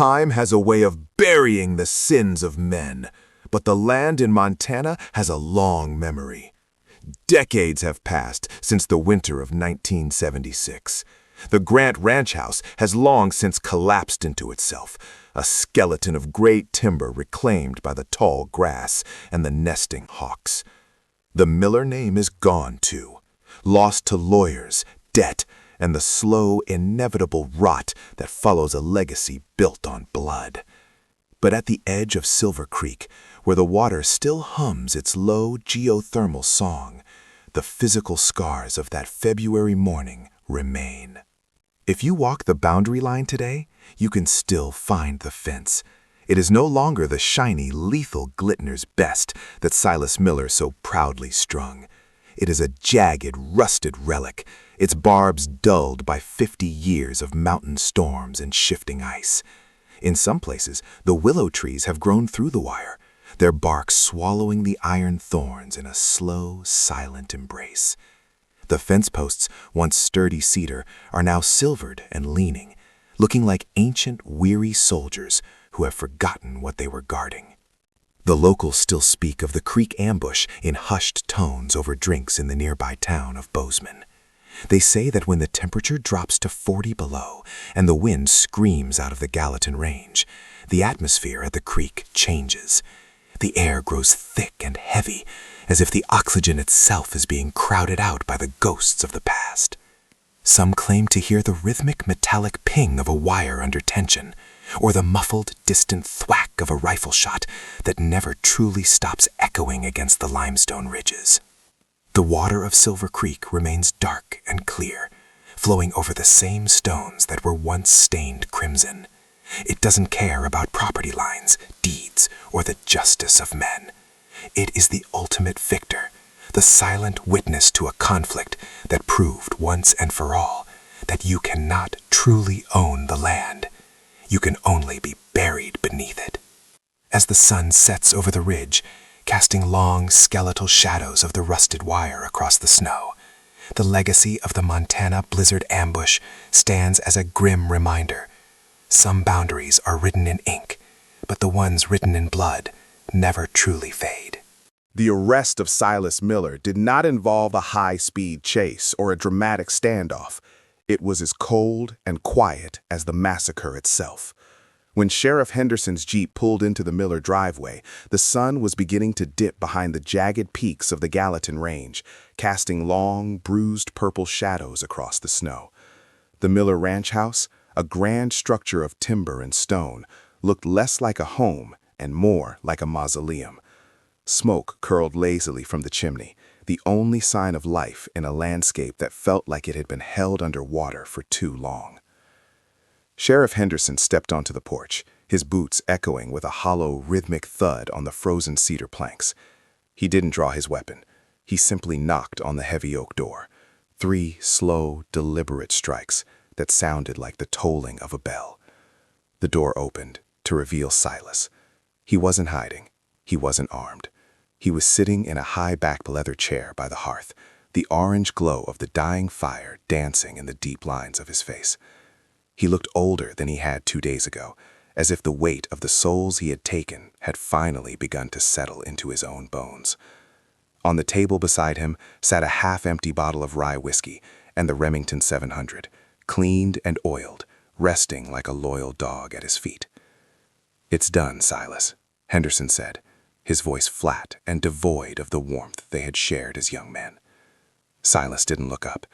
Time has a way of burying the sins of men, but the land in Montana has a long memory. Decades have passed since the winter of 1976. The Grant Ranch House has long since collapsed into itself, a skeleton of great timber reclaimed by the tall grass and the nesting hawks. The Miller name is gone too, lost to lawyers, debt, and the slow, inevitable rot that follows a legacy built on blood. But at the edge of Silver Creek, where the water still hums its low geothermal song, the physical scars of that February morning remain. If you walk the boundary line today, you can still find the fence. It is no longer the shiny, lethal Glitner's best that Silas Miller so proudly strung. It is a jagged, rusted relic, its barbs dulled by 50 years of mountain storms and shifting ice. In some places, the willow trees have grown through the wire, their bark swallowing the iron thorns in a slow, silent embrace. The fence posts, once sturdy cedar, are now silvered and leaning, looking like ancient, weary soldiers who have forgotten what they were guarding. The locals still speak of the creek ambush in hushed tones over drinks in the nearby town of Bozeman. They say that when the temperature drops to 40 below and the wind screams out of the Gallatin Range, the atmosphere at the creek changes. The air grows thick and heavy, as if the oxygen itself is being crowded out by the ghosts of the past. Some claim to hear the rhythmic metallic ping of a wire under tension, or the muffled, distant thwack of a rifle shot that never truly stops echoing against the limestone ridges. The water of Silver Creek remains dark and clear, flowing over the same stones that were once stained crimson. It doesn't care about property lines, deeds, or the justice of men. It is the ultimate victor, the silent witness to a conflict that proved once and for all that you cannot truly own the land. You can only be buried beneath it. As the sun sets over the ridge, casting long, skeletal shadows of the rusted wire across the snow, the legacy of the Montana blizzard ambush stands as a grim reminder. Some boundaries are written in ink, but the ones written in blood never truly fade. The arrest of Silas Miller did not involve a high-speed chase or a dramatic standoff. It was as cold and quiet as the massacre itself. When Sheriff Henderson's Jeep pulled into the Miller driveway, the sun was beginning to dip behind the jagged peaks of the Gallatin Range, casting long, bruised purple shadows across the snow. The Miller ranch house, a grand structure of timber and stone, looked less like a home and more like a mausoleum. Smoke curled lazily from the chimney, the only sign of life in a landscape that felt like it had been held under water for too long. Sheriff Henderson stepped onto the porch, his boots echoing with a hollow, rhythmic thud on the frozen cedar planks. He didn't draw his weapon. He simply knocked on the heavy oak door. 3 slow, deliberate strikes that sounded like the tolling of a bell. The door opened to reveal Silas. He wasn't hiding. He wasn't armed. He was sitting in a high-backed leather chair by the hearth, the orange glow of the dying fire dancing in the deep lines of his face. He looked older than he had 2 days ago, as if the weight of the souls he had taken had finally begun to settle into his own bones. On the table beside him sat a half-empty bottle of rye whiskey and the Remington 700, cleaned and oiled, resting like a loyal dog at his feet. "It's done, Silas," Henderson said, his voice flat and devoid of the warmth they had shared as young men. Silas didn't look up.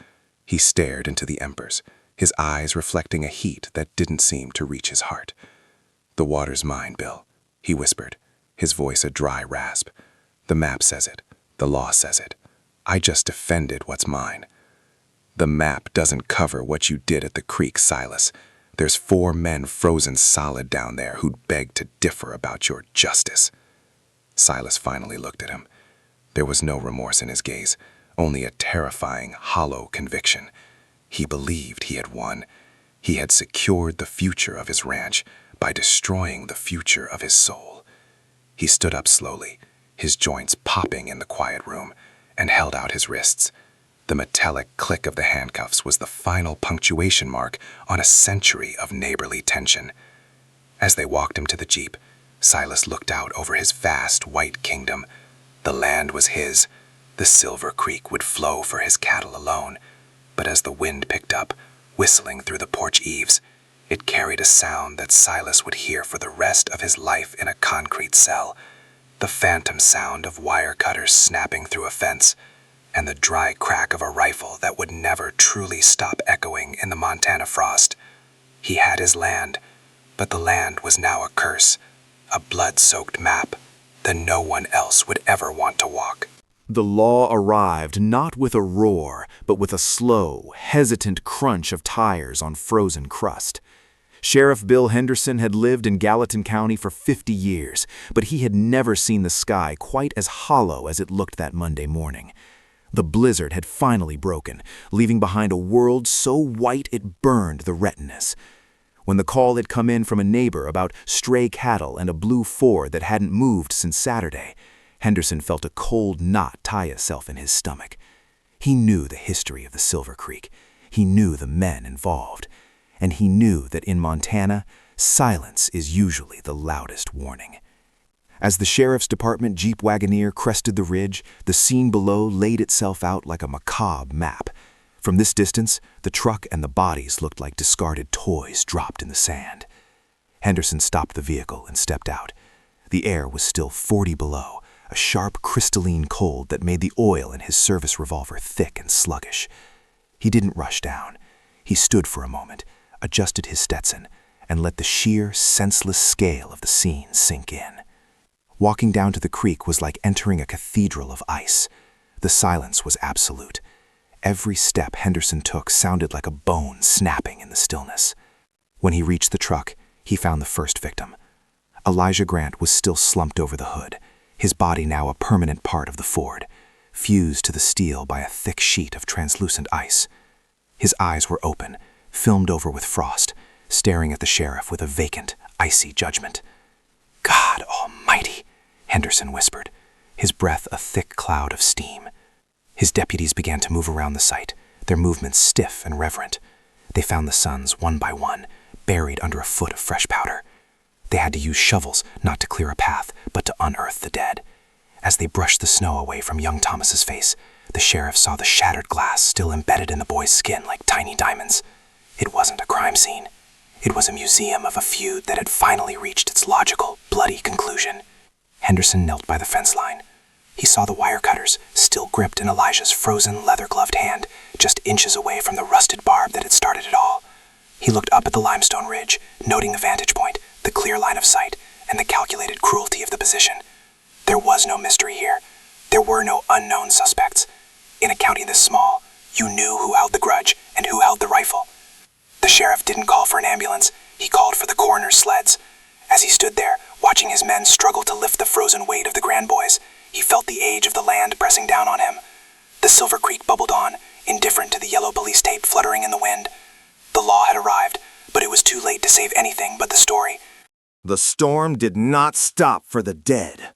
He stared into the embers, his eyes reflecting a heat that didn't seem to reach his heart. "The water's mine, Bill," he whispered, his voice a dry rasp. "The map says it. The law says it. I just defended what's mine." "The map doesn't cover what you did at the creek, Silas. There's 4 men frozen solid down there who'd beg to differ about your justice." Silas finally looked at him. There was no remorse in his gaze, only a terrifying, hollow conviction. He believed he had won. He had secured the future of his ranch by destroying the future of his soul. He stood up slowly, his joints popping in the quiet room, and held out his wrists. The metallic click of the handcuffs was the final punctuation mark on a century of neighborly tension. As they walked him to the jeep, Silas looked out over his vast white kingdom. The land was his. The Silver Creek would flow for his cattle alone. But as the wind picked up, whistling through the porch eaves, it carried a sound that Silas would hear for the rest of his life in a concrete cell. The phantom sound of wire cutters snapping through a fence, and the dry crack of a rifle that would never truly stop echoing in the Montana frost. He had his land, but the land was now a curse, a blood-soaked map that no one else would ever want to walk. The law arrived not with a roar, but with a slow, hesitant crunch of tires on frozen crust. Sheriff Bill Henderson had lived in Gallatin County for 50 years, but he had never seen the sky quite as hollow as it looked that Monday morning. The blizzard had finally broken, leaving behind a world so white it burned the retinas. When the call had come in from a neighbor about stray cattle and a blue Ford that hadn't moved since Saturday, Henderson felt a cold knot tie itself in his stomach. He knew the history of the Silver Creek. He knew the men involved. And he knew that in Montana, silence is usually the loudest warning. As the sheriff's department Jeep Wagoneer crested the ridge, the scene below laid itself out like a macabre map. From this distance, the truck and the bodies looked like discarded toys dropped in the sand. Henderson stopped the vehicle and stepped out. The air was still 40 below, a sharp crystalline cold that made the oil in his service revolver thick and sluggish. He didn't rush down. He stood for a moment, adjusted his Stetson, and let the sheer, senseless scale of the scene sink in. Walking down to the creek was like entering a cathedral of ice. The silence was absolute. Every step Henderson took sounded like a bone snapping in the stillness. When he reached the truck, he found the first victim. Elijah Grant was still slumped over the hood, his body now a permanent part of the Ford, fused to the steel by a thick sheet of translucent ice. His eyes were open, filmed over with frost, staring at the sheriff with a vacant, icy judgment. "God Almighty," Henderson whispered, his breath a thick cloud of steam. His deputies began to move around the site, their movements stiff and reverent. They found the sons, one by one, buried under a foot of fresh powder. They had to use shovels not to clear a path, but to unearth the dead. As they brushed the snow away from young Thomas's face, the sheriff saw the shattered glass still embedded in the boy's skin like tiny diamonds. It wasn't a crime scene. It was a museum of a feud that had finally reached its logical, bloody conclusion. Henderson knelt by the fence line. He saw the wire cutters, still gripped in Elijah's frozen, leather-gloved hand, just inches away from the rusted barb that had started it all. He looked up at the limestone ridge, noting the vantage point, the clear line of sight, and the calculated cruelty of the position. There was no mystery here. There were no unknown suspects. In a county this small, you knew who held the grudge and who held the rifle. The sheriff didn't call for an ambulance. He called for the coroner's sleds. As he stood there, watching his men struggle to lift the frozen weight of the Grandboys, he felt the age of the land pressing down on him. The Silver Creek bubbled on, indifferent to the yellow police tape fluttering in the wind. The law had arrived, but it was too late to save anything but the story. The storm did not stop for the dead.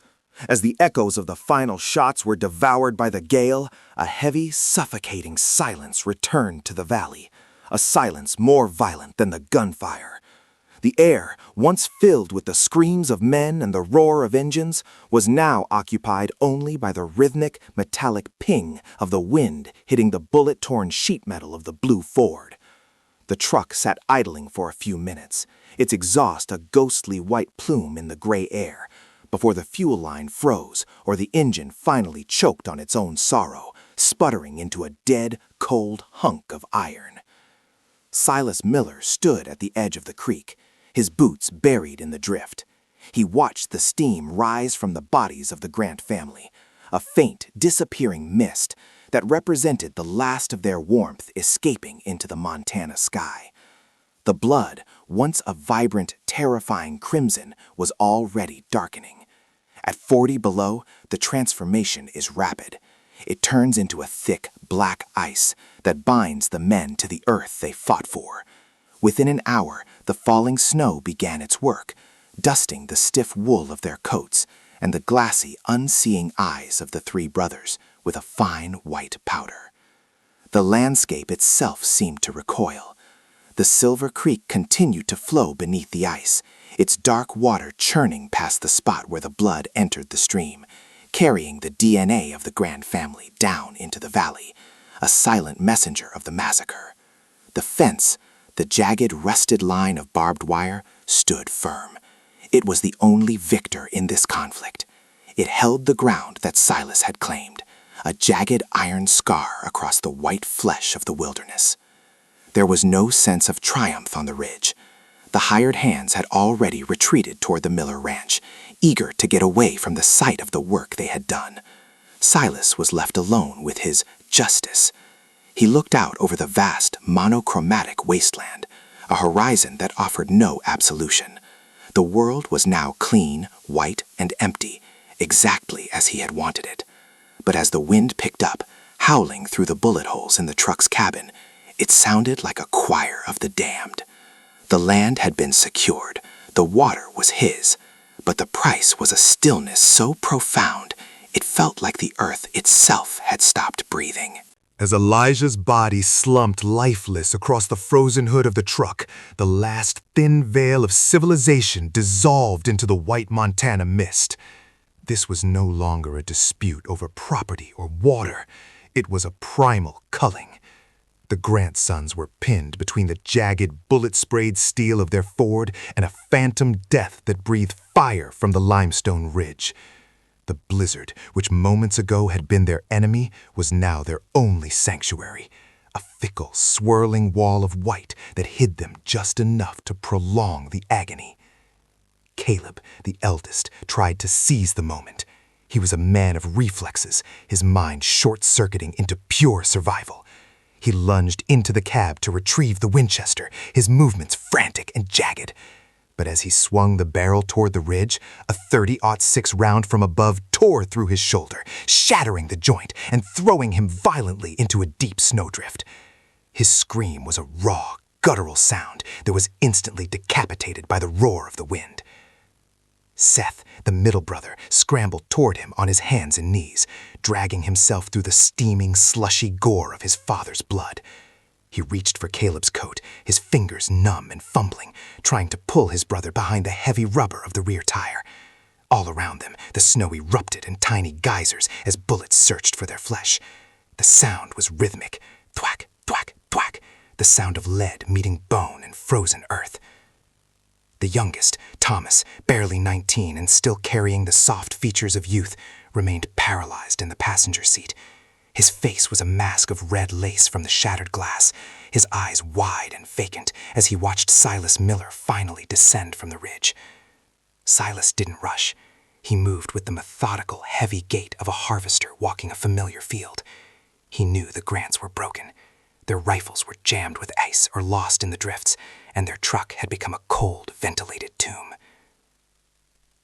As the echoes of the final shots were devoured by the gale, a heavy, suffocating silence returned to the valley, a silence more violent than the gunfire. The air, once filled with the screams of men and the roar of engines, was now occupied only by the rhythmic, metallic ping of the wind hitting the bullet-torn sheet metal of the blue Ford. The truck sat idling for a few minutes, its exhaust a ghostly white plume in the gray air, before the fuel line froze or the engine finally choked on its own sorrow, sputtering into a dead, cold hunk of iron. Silas Miller stood at the edge of the creek, his boots buried in the drift. He watched the steam rise from the bodies of the Grant family, a faint, disappearing mist that represented the last of their warmth escaping into the Montana sky. The blood, once a vibrant, terrifying crimson, was already darkening. At 40 below, the transformation is rapid. It turns into a thick, black ice that binds the men to the earth they fought for. Within an hour, the falling snow began its work, dusting the stiff wool of their coats and the glassy, unseeing eyes of the three brothers with a fine white powder. The landscape itself seemed to recoil. The Silver Creek continued to flow beneath the ice, its dark water churning past the spot where the blood entered the stream, carrying the DNA of the Grant family down into the valley, a silent messenger of the massacre. The fence, the jagged, rusted line of barbed wire, stood firm. It was the only victor in this conflict. It held the ground that Silas had claimed, a jagged iron scar across the white flesh of the wilderness. There was no sense of triumph on the ridge. The hired hands had already retreated toward the Miller Ranch, eager to get away from the sight of the work they had done. Silas was left alone with his justice. He looked out over the vast, monochromatic wasteland, a horizon that offered no absolution. The world was now clean, white, and empty, exactly as he had wanted it. But as the wind picked up, howling through the bullet holes in the truck's cabin, it sounded like a choir of the damned. The land had been secured, the water was his, but the price was a stillness so profound it felt like the earth itself had stopped breathing. As Elijah's body slumped lifeless across the frozen hood of the truck, the last thin veil of civilization dissolved into the white Montana mist. This was no longer a dispute over property or water. It was a primal culling. The Grant sons were pinned between the jagged, bullet-sprayed steel of their Ford and a phantom death that breathed fire from the limestone ridge. The blizzard, which moments ago had been their enemy, was now their only sanctuary, a fickle, swirling wall of white that hid them just enough to prolong the agony. Caleb, the eldest, tried to seize the moment. He was a man of reflexes, his mind short-circuiting into pure survival. He lunged into the cab to retrieve the Winchester, his movements frantic and jagged. But as he swung the barrel toward the ridge, a .30-06 round from above tore through his shoulder, shattering the joint and throwing him violently into a deep snowdrift. His scream was a raw, guttural sound that was instantly decapitated by the roar of the wind. Seth, the middle brother, scrambled toward him on his hands and knees, dragging himself through the steaming, slushy gore of his father's blood. He reached for Caleb's coat, his fingers numb and fumbling, trying to pull his brother behind the heavy rubber of the rear tire. All around them, the snow erupted in tiny geysers as bullets searched for their flesh. The sound was rhythmic, thwack, thwack, thwack, the sound of lead meeting bone and frozen earth. The youngest, Thomas, barely 19 and still carrying the soft features of youth, remained paralyzed in the passenger seat. His face was a mask of red lace from the shattered glass, his eyes wide and vacant as he watched Silas Miller finally descend from the ridge. Silas didn't rush. He moved with the methodical, heavy gait of a harvester walking a familiar field. He knew the Grants were broken. Their rifles were jammed with ice or lost in the drifts, and their truck had become a cold, ventilated tomb.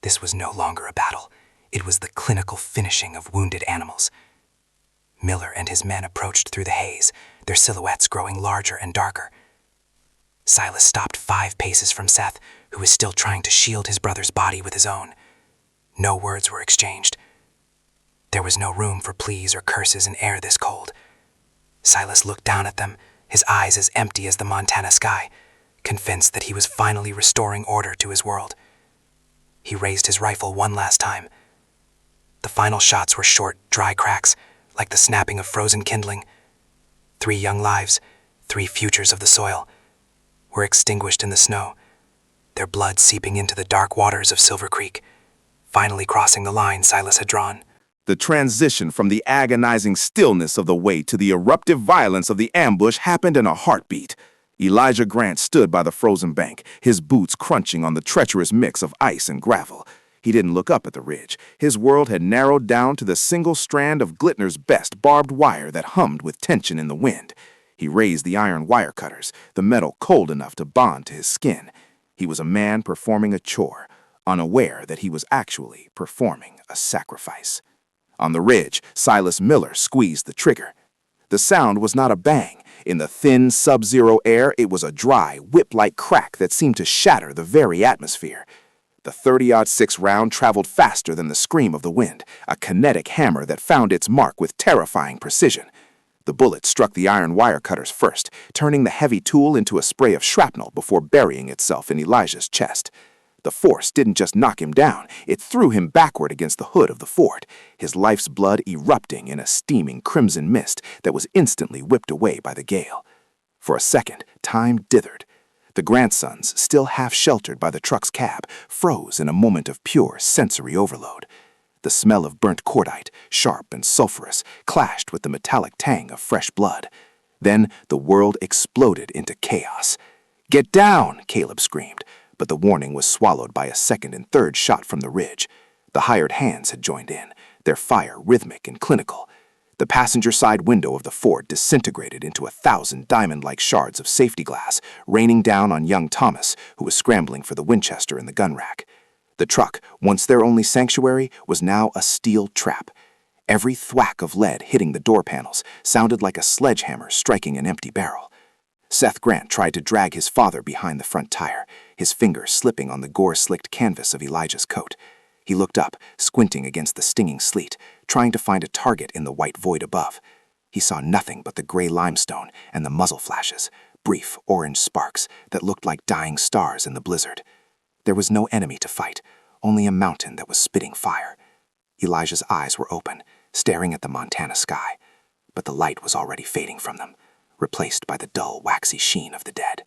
This was no longer a battle. It was the clinical finishing of wounded animals. Miller and his men approached through the haze, their silhouettes growing larger and darker. Silas stopped 5 paces from Seth, who was still trying to shield his brother's body with his own. No words were exchanged. There was no room for pleas or curses in air this cold. Silas looked down at them, his eyes as empty as the Montana sky, convinced that he was finally restoring order to his world. He raised his rifle one last time. The final shots were short, dry cracks, like the snapping of frozen kindling. 3 young lives, 3 futures of the soil, were extinguished in the snow, their blood seeping into the dark waters of Silver Creek, finally crossing the line Silas had drawn. The transition from the agonizing stillness of the wait to the eruptive violence of the ambush happened in a heartbeat. Elijah Grant stood by the frozen bank, his boots crunching on the treacherous mix of ice and gravel. He didn't look up at the ridge. His world had narrowed down to the single strand of Glitner's best barbed wire that hummed with tension in the wind. He raised the iron wire cutters, the metal cold enough to bond to his skin. He was a man performing a chore, unaware that he was actually performing a sacrifice. On the ridge, Silas Miller squeezed the trigger. The sound was not a bang. In the thin, sub-zero air, it was a dry, whip-like crack that seemed to shatter the very atmosphere. The .30-06 round traveled faster than the scream of the wind, a kinetic hammer that found its mark with terrifying precision. The bullet struck the iron wire cutters first, turning the heavy tool into a spray of shrapnel before burying itself in Elijah's chest. The force didn't just knock him down, it threw him backward against the hood of the fort, his life's blood erupting in a steaming crimson mist that was instantly whipped away by the gale. For a second, time dithered. The grandsons, still half sheltered by the truck's cab, froze in a moment of pure sensory overload. The smell of burnt cordite, sharp and sulphurous, clashed with the metallic tang of fresh blood. Then the world exploded into chaos. "Get down!" Caleb screamed, but the warning was swallowed by a second and third shot from the ridge. The hired hands had joined in, their fire rhythmic and clinical. The passenger side window of the Ford disintegrated into 1,000 diamond-like shards of safety glass, raining down on young Thomas, who was scrambling for the Winchester in the gun rack. The truck, once their only sanctuary, was now a steel trap. Every thwack of lead hitting the door panels sounded like a sledgehammer striking an empty barrel. Seth Grant tried to drag his father behind the front tire, his fingers slipping on the gore-slicked canvas of Elijah's coat. He looked up, squinting against the stinging sleet, trying to find a target in the white void above. He saw nothing but the gray limestone and the muzzle flashes, brief orange sparks that looked like dying stars in the blizzard. There was no enemy to fight, only a mountain that was spitting fire. Elijah's eyes were open, staring at the Montana sky, but the light was already fading from them, replaced by the dull, waxy sheen of the dead.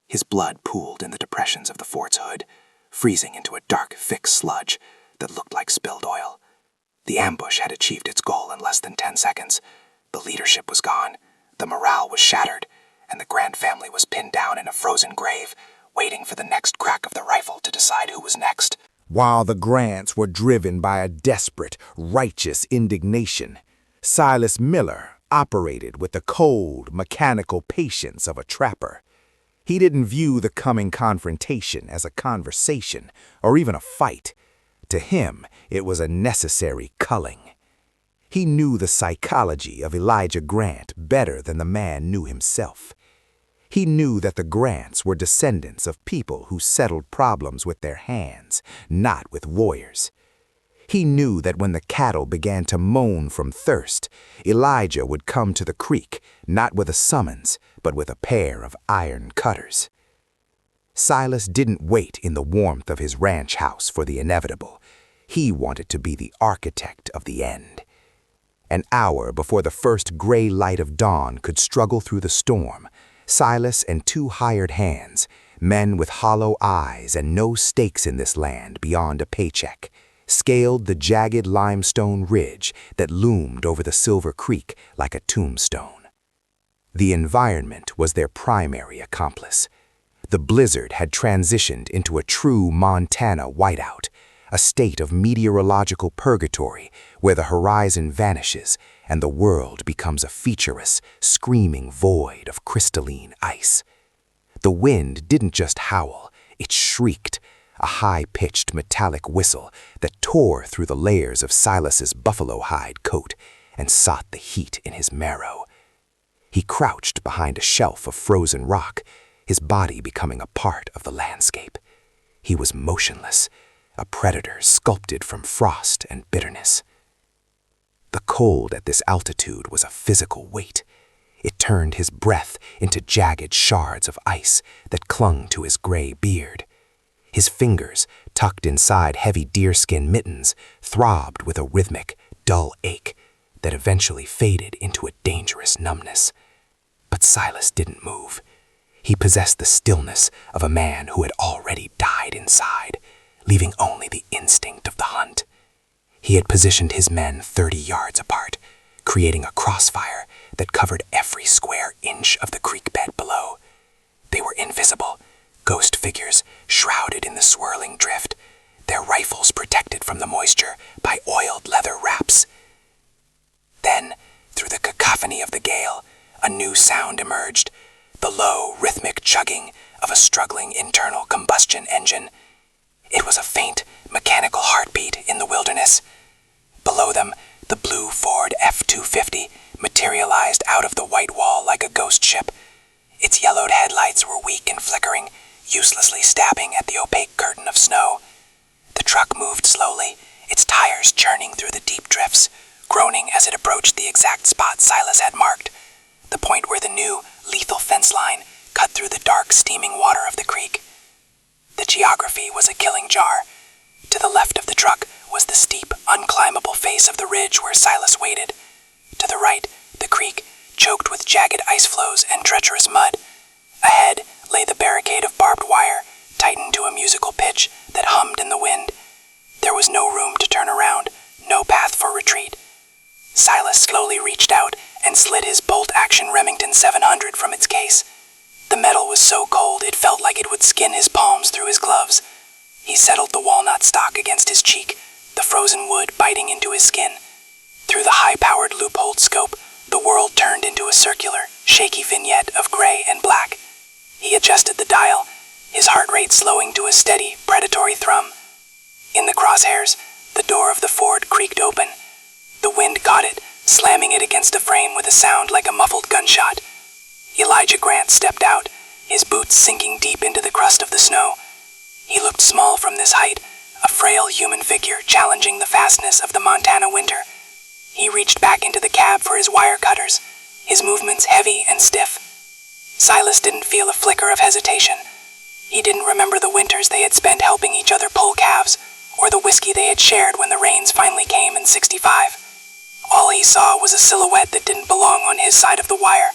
His blood pooled in the depressions of the fort's hood, freezing into a dark, thick sludge that looked like spilled oil. The ambush had achieved its goal in less than 10 seconds. The leadership was gone, the morale was shattered, and the Grant family was pinned down in a frozen grave, waiting for the next crack of the rifle to decide who was next. While the Grants were driven by a desperate, righteous indignation, Silas Miller operated with the cold, mechanical patience of a trapper. He didn't view the coming confrontation as a conversation or even a fight. To him, it was a necessary culling. He knew the psychology of Elijah Grant better than the man knew himself. He knew that the Grants were descendants of people who settled problems with their hands, not with warriors. He knew that when the cattle began to moan from thirst, Elijah would come to the creek, not with a summons, but with a pair of iron cutters. Silas didn't wait in the warmth of his ranch house for the inevitable. He wanted to be the architect of the end. An hour before the first gray light of dawn could struggle through the storm, Silas and 2 hired hands, men with hollow eyes and no stakes in this land beyond a paycheck, scaled the jagged limestone ridge that loomed over the Silver Creek like a tombstone. The environment was their primary accomplice. The blizzard had transitioned into a true Montana whiteout, a state of meteorological purgatory where the horizon vanishes and the world becomes a featureless, screaming void of crystalline ice. The wind didn't just howl, it shrieked, a high-pitched metallic whistle that tore through the layers of Silas's buffalo hide coat and sought the heat in his marrow. He crouched behind a shelf of frozen rock, his body becoming a part of the landscape. He was motionless, a predator sculpted from frost and bitterness. The cold at this altitude was a physical weight. It turned his breath into jagged shards of ice that clung to his gray beard. His fingers, tucked inside heavy deerskin mittens, throbbed with a rhythmic, dull ache that eventually faded into a dangerous numbness. But Silas didn't move. He possessed the stillness of a man who had already died inside, leaving only the instinct of the hunt. He had positioned his men 30 yards apart, creating a crossfire that covered every square inch of the creek bed below. They were invisible, ghost figures shrouded in the swirling drift, their rifles protected from the moisture by oiled leather wraps. Then, through the cacophony of the gale, a new sound emerged, the low, rhythmic chugging of a struggling internal combustion engine. It was a faint, mechanical heartbeat in the wilderness. Below them, the blue Ford F-250 materialized out of the white wall like a ghost ship. Its yellowed headlights were weak and flickering, uselessly stabbing at the opaque curtain of snow. The truck moved slowly, its tires churning through the deep drifts, groaning as it approached the exact spot Silas had marked. point where the new, lethal fence line cut through the dark, steaming water of the creek. The geography was a killing jar. To the left of the truck was the steep, unclimbable face of the ridge where Silas waited. To the right, the creek, choked with jagged ice floes and treacherous mud. Ahead lay the barricade of barbed wire, tightened to a musical pitch that hummed in the wind. There was no room to turn around, no path for retreat. Silas slowly reached out and slid his bolt-action Remington 700 from its case. The metal was so cold it felt like it would skin his palms through his gloves. He settled the walnut stock against his cheek, the frozen wood biting into his skin. Through the high-powered loopholed scope, the world turned into a circular, shaky vignette of gray and black. He adjusted the dial, his heart rate slowing to a steady, predatory thrum. In the crosshairs, the door of the Ford creaked open. The wind caught it, slamming it against the frame with a sound like a muffled gunshot. Elijah Grant stepped out, his boots sinking deep into the crust of the snow. He looked small from this height, a frail human figure challenging the fastness of the Montana winter. He reached back into the cab for his wire cutters, his movements heavy and stiff. Silas didn't feel a flicker of hesitation. He didn't remember the winters they had spent helping each other pull calves, or the whiskey they had shared when the rains finally came in '65. All he saw was a silhouette that didn't belong on his side of the wire.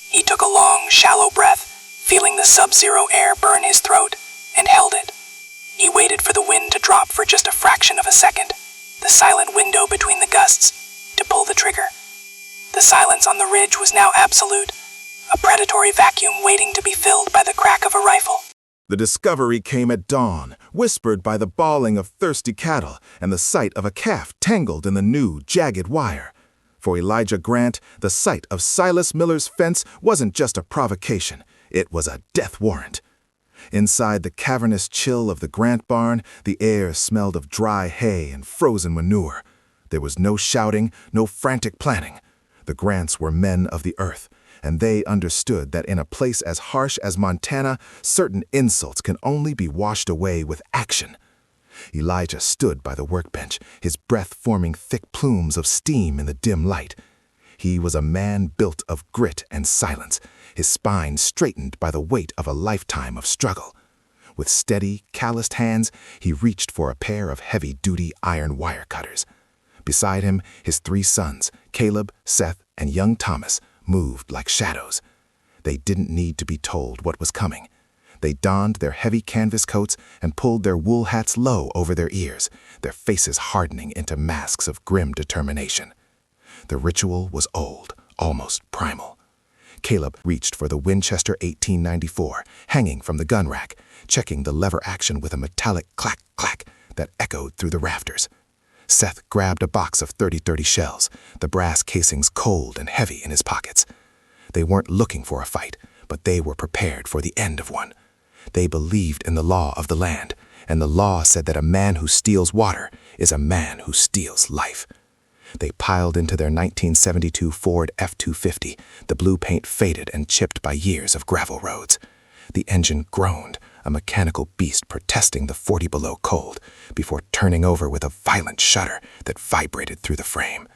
He took a long, shallow breath, feeling the sub-zero air burn his throat, and held it. He waited for the wind to drop for just a fraction of a second, the silent window between the gusts, to pull the trigger. The silence on the ridge was now absolute, a predatory vacuum waiting to be filled by the crack of a rifle. The discovery came at dawn, whispered by the bawling of thirsty cattle and the sight of a calf tangled in the new, jagged wire. For Elijah Grant, the sight of Silas Miller's fence wasn't just a provocation, it was a death warrant. Inside the cavernous chill of the Grant barn, the air smelled of dry hay and frozen manure. There was no shouting, no frantic planning. The Grants were men of the earth, and they understood that in a place as harsh as Montana, certain insults can only be washed away with action. Elijah stood by the workbench, his breath forming thick plumes of steam in the dim light. He was a man built of grit and silence, his spine straightened by the weight of a lifetime of struggle. With steady, calloused hands, he reached for a pair of heavy-duty iron wire cutters. Beside him, his 3 sons, Caleb, Seth, and young Thomas, moved like shadows. They didn't need to be told what was coming. They donned their heavy canvas coats and pulled their wool hats low over their ears, their faces hardening into masks of grim determination. The ritual was old, almost primal. Caleb reached for the Winchester 1894, hanging from the gun rack, checking the lever action with a metallic clack-clack that echoed through the rafters. Seth grabbed a box of .30-30 shells, the brass casings cold and heavy in his pockets. They weren't looking for a fight, but they were prepared for the end of one. They believed in the law of the land, and the law said that a man who steals water is a man who steals life. They piled into their 1972 Ford F-250, the blue paint faded and chipped by years of gravel roads. The engine groaned, a mechanical beast protesting the 40-below cold, before turning over with a violent shudder that vibrated through the frame.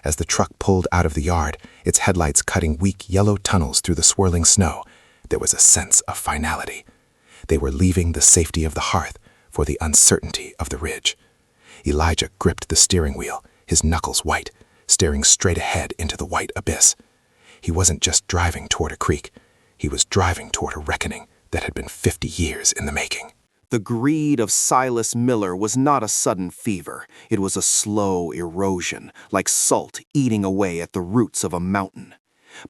As the truck pulled out of the yard, its headlights cutting weak yellow tunnels through the swirling snow, there was a sense of finality. They were leaving the safety of the hearth for the uncertainty of the ridge. Elijah gripped the steering wheel, his knuckles white, staring straight ahead into the white abyss. He wasn't just driving toward a creek. He was driving toward a reckoning that had been 50 years in the making. The greed of Silas Miller was not a sudden fever. It was a slow erosion, like salt eating away at the roots of a mountain.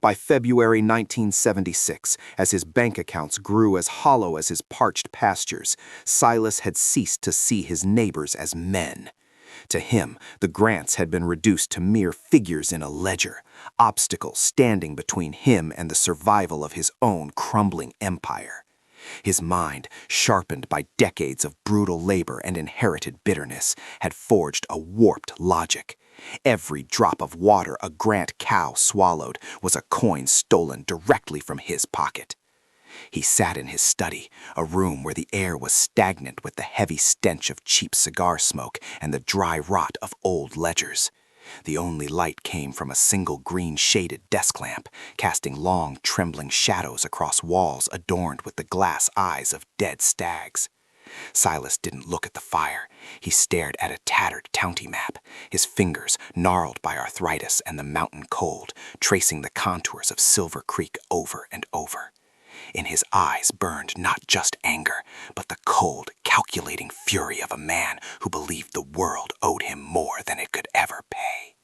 By February 1976, as his bank accounts grew as hollow as his parched pastures, Silas had ceased to see his neighbors as men. To him, the Grants had been reduced to mere figures in a ledger, obstacles standing between him and the survival of his own crumbling empire. His mind, sharpened by decades of brutal labor and inherited bitterness, had forged a warped logic. Every drop of water a Grant cow swallowed was a coin stolen directly from his pocket. He sat in his study, a room where the air was stagnant with the heavy stench of cheap cigar smoke and the dry rot of old ledgers. The only light came from a single green-shaded desk lamp, casting long, trembling shadows across walls adorned with the glass eyes of dead stags. Silas didn't look at the fire. He stared at a tattered county map, his fingers gnarled by arthritis and the mountain cold, tracing the contours of Silver Creek over and over. In his eyes burned not just anger, but the cold, calculating fury of a man who believed the world owed him more than it could ever pay.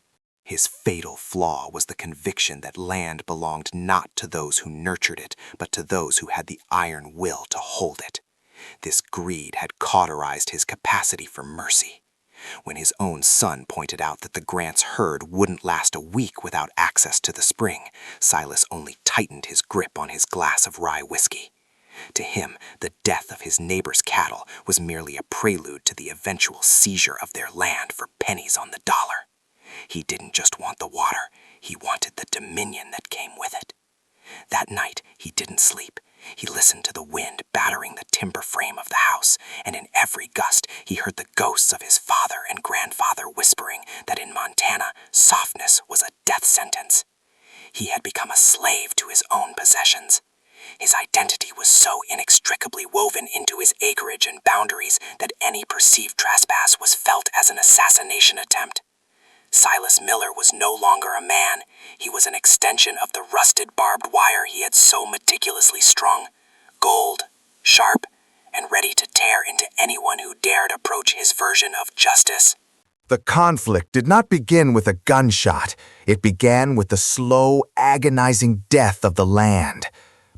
His fatal flaw was the conviction that land belonged not to those who nurtured it, but to those who had the iron will to hold it. This greed had cauterized his capacity for mercy. When his own son pointed out that the Grants' herd wouldn't last a week without access to the spring, Silas only tightened his grip on his glass of rye whiskey. To him, the death of his neighbor's cattle was merely a prelude to the eventual seizure of their land for pennies on the dollar. He didn't just want the water, he wanted the dominion that came with it. That night, he didn't sleep. He listened to the wind battering the timber frame of the house, and in every gust he heard the ghosts of his father and grandfather whispering that in Montana, softness was a death sentence. He had become a slave to his own possessions. His identity was so inextricably woven into his acreage and boundaries that any perceived trespass was felt as an assassination attempt. Silas Miller was no longer a man. He was an extension of the rusted barbed wire he had so meticulously strung, gold, sharp, and ready to tear into anyone who dared approach his version of justice. The conflict did not begin with a gunshot. It began with the slow, agonizing death of the land.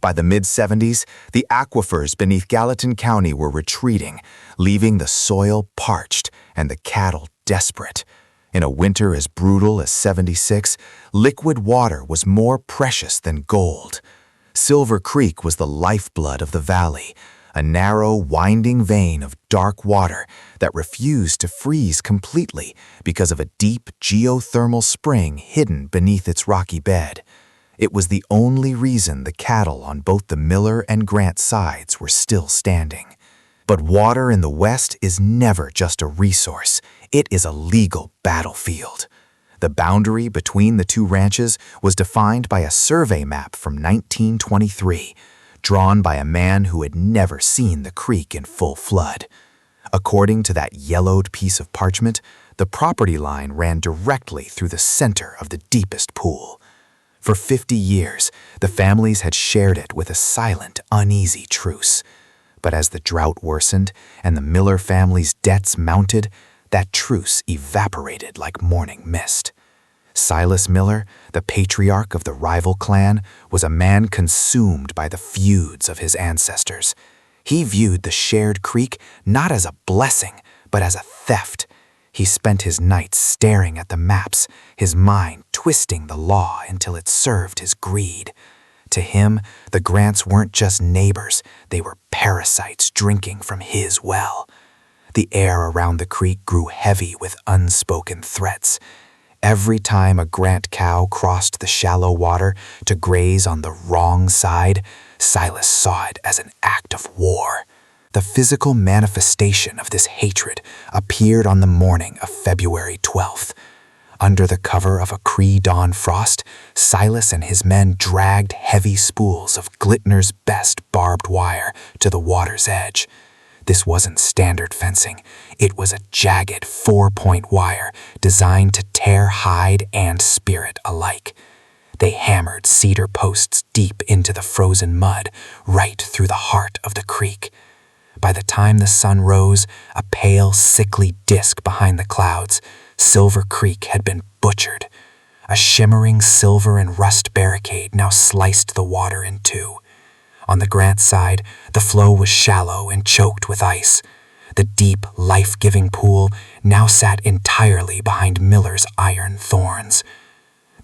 By the mid-70s, the aquifers beneath Gallatin County were retreating, leaving the soil parched and the cattle desperate. In a winter as brutal as '76, liquid water was more precious than gold. Silver Creek was the lifeblood of the valley, a narrow, winding vein of dark water that refused to freeze completely because of a deep geothermal spring hidden beneath its rocky bed. It was the only reason the cattle on both the Miller and Grant sides were still standing. But water in the West is never just a resource. It is a legal battlefield. The boundary between the two ranches was defined by a survey map from 1923, drawn by a man who had never seen the creek in full flood. According to that yellowed piece of parchment, the property line ran directly through the center of the deepest pool. For 50 years, the families had shared it with a silent, uneasy truce. But as the drought worsened and the Miller family's debts mounted, that truce evaporated like morning mist. Silas Miller, the patriarch of the rival clan, was a man consumed by the feuds of his ancestors. He viewed the shared creek not as a blessing, but as a theft. He spent his nights staring at the maps, his mind twisting the law until it served his greed. To him, the Grants weren't just neighbors, they were parasites drinking from his well. The air around the creek grew heavy with unspoken threats. Every time a Grant cow crossed the shallow water to graze on the wrong side, Silas saw it as an act of war. The physical manifestation of this hatred appeared on the morning of February 12th. Under the cover of a Cree dawn frost, Silas and his men dragged heavy spools of Glitner's best barbed wire to the water's edge. This wasn't standard fencing. It was a jagged 4-point wire designed to tear hide and spirit alike. They hammered cedar posts deep into the frozen mud, right through the heart of the creek. By the time the sun rose, a pale, sickly disk behind the clouds, Silver Creek had been butchered. A shimmering silver and rust barricade now sliced the water in two. On the Grant side, the flow was shallow and choked with ice. The deep, life-giving pool now sat entirely behind Miller's iron thorns.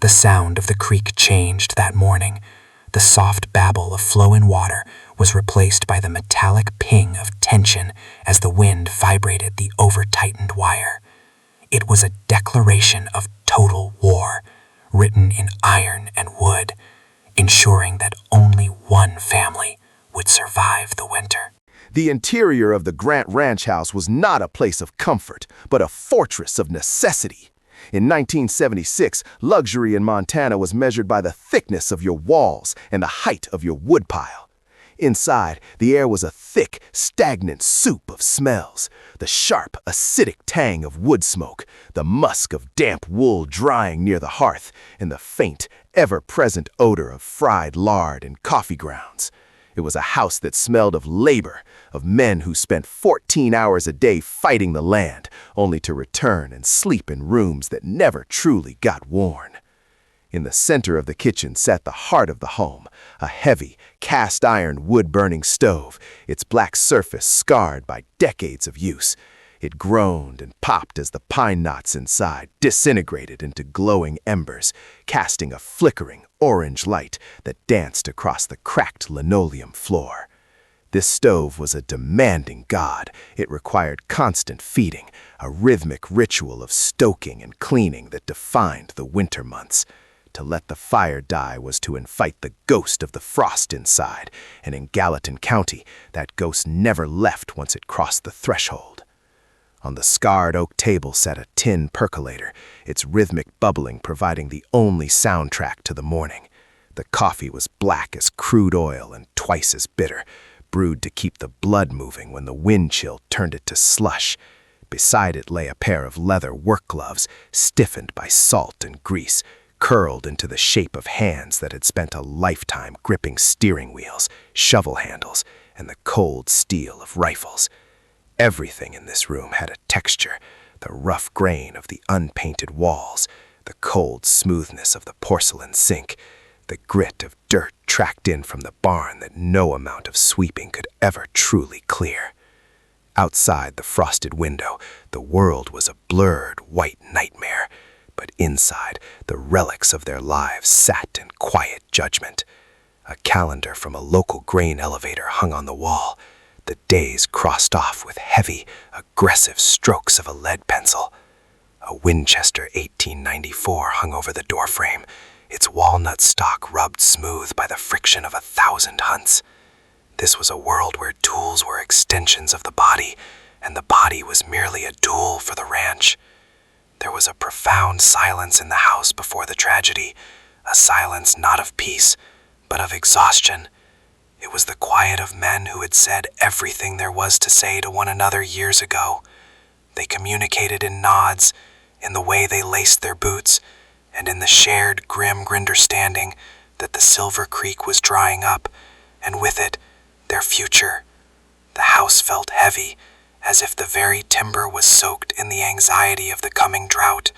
The sound of the creek changed that morning. The soft babble of flowing water was replaced by the metallic ping of tension as the wind vibrated the over-tightened wire. It was a declaration of total war, written in iron and wood, ensuring that only one family would survive the winter. The interior of the Grant Ranch house was not a place of comfort, but a fortress of necessity. In 1976, luxury in Montana was measured by the thickness of your walls and the height of your woodpile. Inside, the air was a thick, stagnant soup of smells. The sharp, acidic tang of wood smoke, the musk of damp wool drying near the hearth, and the faint, ever-present odor of fried lard and coffee grounds. It was a house that smelled of labor, of men who spent 14 hours a day fighting the land, only to return and sleep in rooms that never truly got worn. In the center of the kitchen sat the heart of the home, a heavy, cast-iron wood-burning stove, its black surface scarred by decades of use. It groaned and popped as the pine knots inside disintegrated into glowing embers, casting a flickering orange light that danced across the cracked linoleum floor. This stove was a demanding god. It required constant feeding, a rhythmic ritual of stoking and cleaning that defined the winter months. To let the fire die was to invite the ghost of the frost inside, and in Gallatin County, that ghost never left once it crossed the threshold. On the scarred oak table sat a tin percolator, its rhythmic bubbling providing the only soundtrack to the morning. The coffee was black as crude oil and twice as bitter, brewed to keep the blood moving when the wind chill turned it to slush. Beside it lay a pair of leather work gloves, stiffened by salt and grease, curled into the shape of hands that had spent a lifetime gripping steering wheels, shovel handles, and the cold steel of rifles. Everything in this room had a texture, the rough grain of the unpainted walls, the cold smoothness of the porcelain sink, the grit of dirt tracked in from the barn that no amount of sweeping could ever truly clear. Outside the frosted window, the world was a blurred white nightmare, but inside, the relics of their lives sat in quiet judgment. A calendar from a local grain elevator hung on the wall, the days crossed off with heavy, aggressive strokes of a lead pencil. A Winchester 1894 hung over the doorframe, its walnut stock rubbed smooth by the friction of 1,000 hunts. This was a world where tools were extensions of the body, and the body was merely a tool for the ranch. There was a profound silence in the house before the tragedy, a silence not of peace, but of exhaustion. It was the quiet of men who had said everything there was to say to one another years ago. They communicated in nods, in the way they laced their boots, and in the shared grim understanding that the Silver Creek was drying up, and with it, their future. The house felt heavy, as if the very timber was soaked in the anxiety of the coming drought,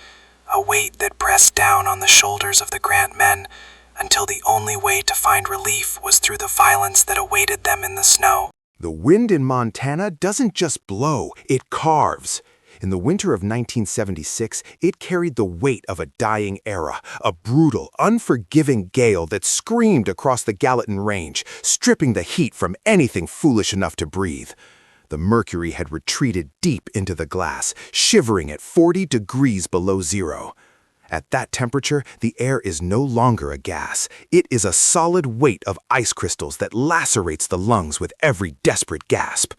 a weight that pressed down on the shoulders of the Grant men until the only way to find relief was through the violence that awaited them in the snow. The wind in Montana doesn't just blow, it carves. In the winter of 1976, it carried the weight of a dying era, a brutal, unforgiving gale that screamed across the Gallatin Range, stripping the heat from anything foolish enough to breathe. The mercury had retreated deep into the glass, shivering at 40 degrees below zero. At that temperature, the air is no longer a gas. It is a solid weight of ice crystals that lacerates the lungs with every desperate gasp.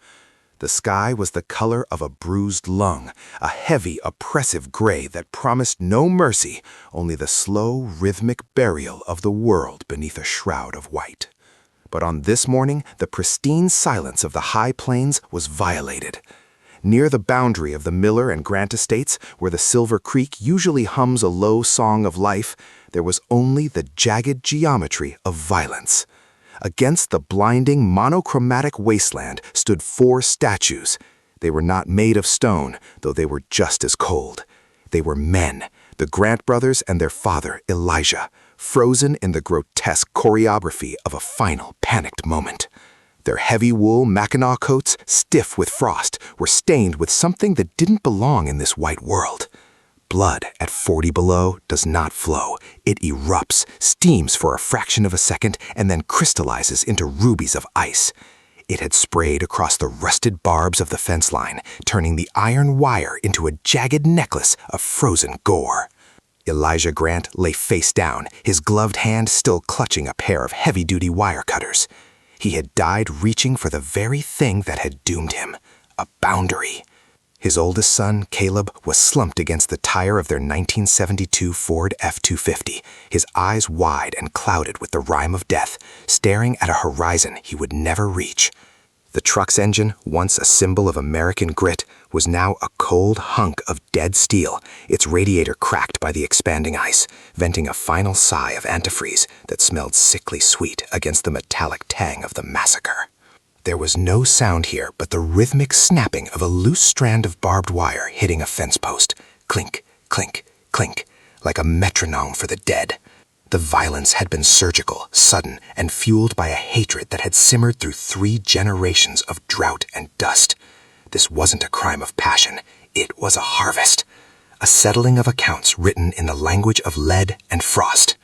The sky was the color of a bruised lung, a heavy, oppressive gray that promised no mercy, only the slow, rhythmic burial of the world beneath a shroud of white. But on this morning, the pristine silence of the high plains was violated. Near the boundary of the Miller and Grant estates, where the Silver Creek usually hums a low song of life, there was only the jagged geometry of violence. Against the blinding, monochromatic wasteland stood 4 statues. They were not made of stone, though they were just as cold. They were men, the Grant brothers and their father, Elijah, frozen in the grotesque choreography of a final panicked moment. Their heavy wool Mackinaw coats, stiff with frost, were stained with something that didn't belong in this white world. Blood at 40 below does not flow. It erupts, steams for a fraction of a second, and then crystallizes into rubies of ice. It had sprayed across the rusted barbs of the fence line, turning the iron wire into a jagged necklace of frozen gore. Elijah Grant lay face down, his gloved hand still clutching a pair of heavy-duty wire cutters. He had died reaching for the very thing that had doomed him, a boundary. His oldest son, Caleb, was slumped against the tire of their 1972 Ford F-250, his eyes wide and clouded with the rime of death, staring at a horizon he would never reach. The truck's engine, once a symbol of American grit, was now a cold hunk of dead steel, its radiator cracked by the expanding ice, venting a final sigh of antifreeze that smelled sickly sweet against the metallic tang of the massacre. There was no sound here but the rhythmic snapping of a loose strand of barbed wire hitting a fence post. Clink, clink, clink, like a metronome for the dead. The violence had been surgical, sudden, and fueled by a hatred that had simmered through 3 generations of drought and dust. This wasn't a crime of passion, it was a harvest. A settling of accounts written in the language of lead and frost.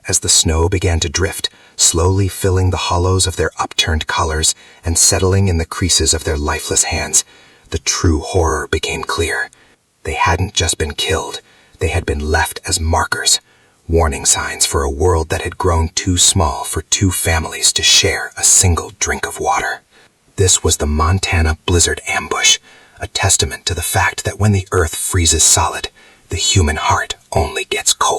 As the snow began to drift, slowly filling the hollows of their upturned collars and settling in the creases of their lifeless hands, the true horror became clear. They hadn't just been killed, they had been left as markers, warning signs for a world that had grown too small for 2 families to share a single drink of water. This was the Montana Blizzard Ambush, a testament to the fact that when the earth freezes solid, the human heart only gets cold.